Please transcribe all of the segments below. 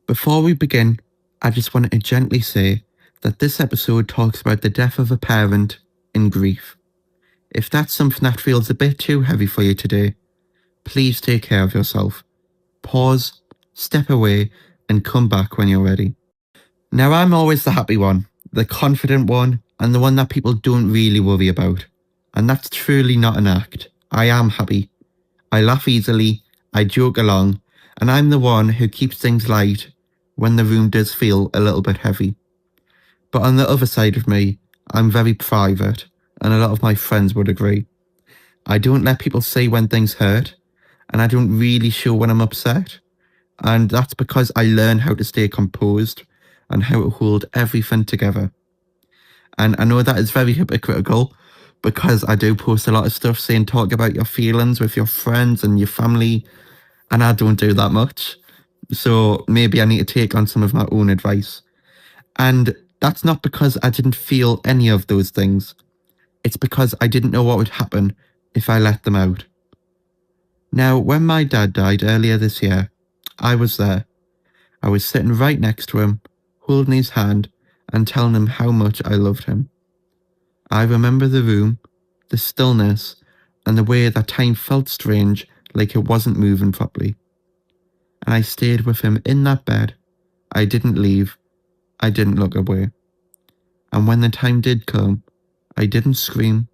Before we begin, I just wanted to gently say that this episode talks about the death of a parent in grief. If that's something that feels a bit too heavy for you today, please take care of yourself. Pause, step away, and come back when you're ready. Now, I'm always the happy one, the confident one, and the one that people don't really worry about. And that's truly not an act. I am happy. I laugh easily, I joke along, and I'm the one who keeps things light when the room does feel a little bit heavy. But on the other side of me, I'm very private, and a lot of my friends would agree. I don't let people see when things hurt, and I don't really show when I'm upset. And that's because I learn how to stay composed and how to hold everything together. And I know that is very hypocritical because I do post a lot of stuff saying talk about your feelings with your friends and your family, and I don't do that much. So maybe I need to take on some of my own advice. And that's not because I didn't feel any of those things. It's because I didn't know what would happen if I let them out. Now, when my dad died earlier this year, I was there. I was sitting right next to him, holding his hand and telling him how much I loved him. I remember the room, the stillness, and the way that time felt strange, like it wasn't moving properly. And I stayed with him in that bed. I didn't leave. I didn't look away. And when the time did come, I didn't scream.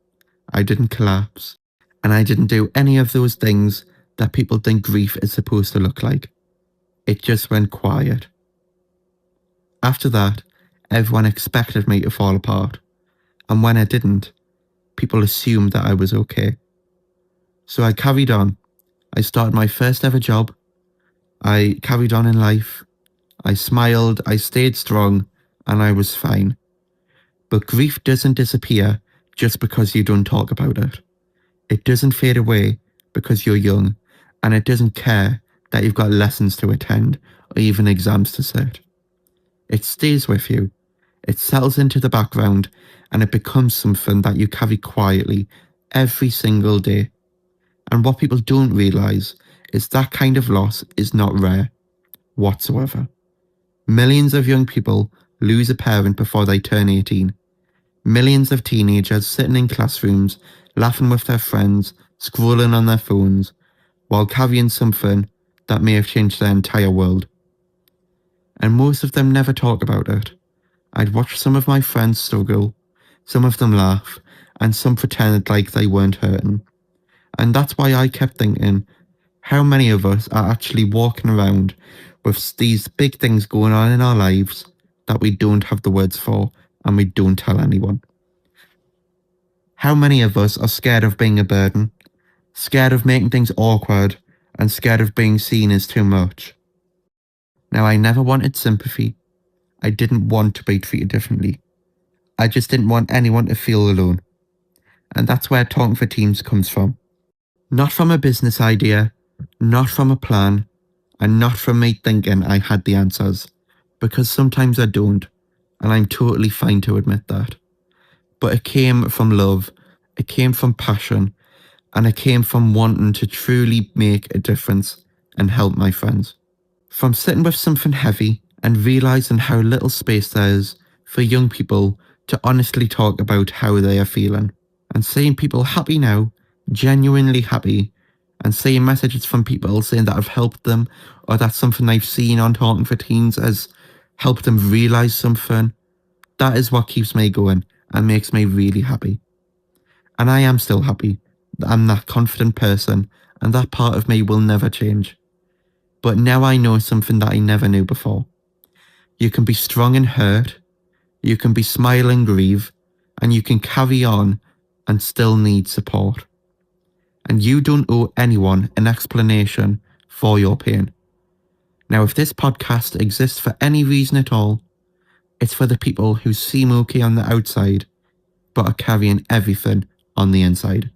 I didn't collapse. And I didn't do any of those things that people think grief is supposed to look like. It just went quiet. After that, everyone expected me to fall apart. And when I didn't, people assumed that I was okay. So I carried on. I started my first ever job. I carried on in life. I smiled, I stayed strong, and I was fine. But grief doesn't disappear just because you don't talk about it. It doesn't fade away because you're young, and it doesn't care that you've got lessons to attend or even exams to sit. It stays with you. It settles into the background, and it becomes something that you carry quietly every single day. And what people don't realise is that kind of loss is not rare whatsoever. Millions of young people lose a parent before they turn 18. Millions of teenagers sitting in classrooms, laughing with their friends, scrolling on their phones, while carrying something that may have changed their entire world. And most of them never talk about it. I'd watch some of my friends struggle, some of them laugh, and some pretended like they weren't hurting. And that's why I kept thinking, how many of us are actually walking around with these big things going on in our lives that we don't have the words for and we don't tell anyone? How many of us are scared of being a burden, scared of making things awkward, and scared of being seen as too much? Now, I never wanted sympathy. I didn't want to be treated differently. I just didn't want anyone to feel alone. And that's where Talking for Teens comes from. Not from a business idea, not from a plan, and not from me thinking I had the answers, because sometimes I don't, and I'm totally fine to admit that. But it came from love, it came from passion, and it came from wanting to truly make a difference and help my friends. From sitting with something heavy and realising how little space there is for young people to honestly talk about how they are feeling, and seeing people happy now, genuinely happy, and seeing messages from people saying that I've helped them or that something I've seen on Talking for Teens has helped them realise something. That is what keeps me going and makes me really happy. And I am still happy. I'm that confident person, and that part of me will never change. But now I know something that I never knew before. You can be strong and hurt, you can be smile and grieve, and you can carry on and still need support. And you don't owe anyone an explanation for your pain. Now, if this podcast exists for any reason at all, it's for the people who seem okay on the outside, but are carrying everything on the inside.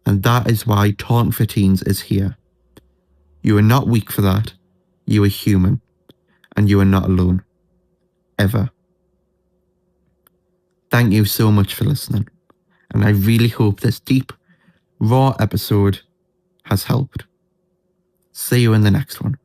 And that is why Talking for Teens is here. You are not weak for that. You are human. And you are not alone. Ever. Thank you so much for listening. And I really hope this deep, raw episode has helped. See you in the next one.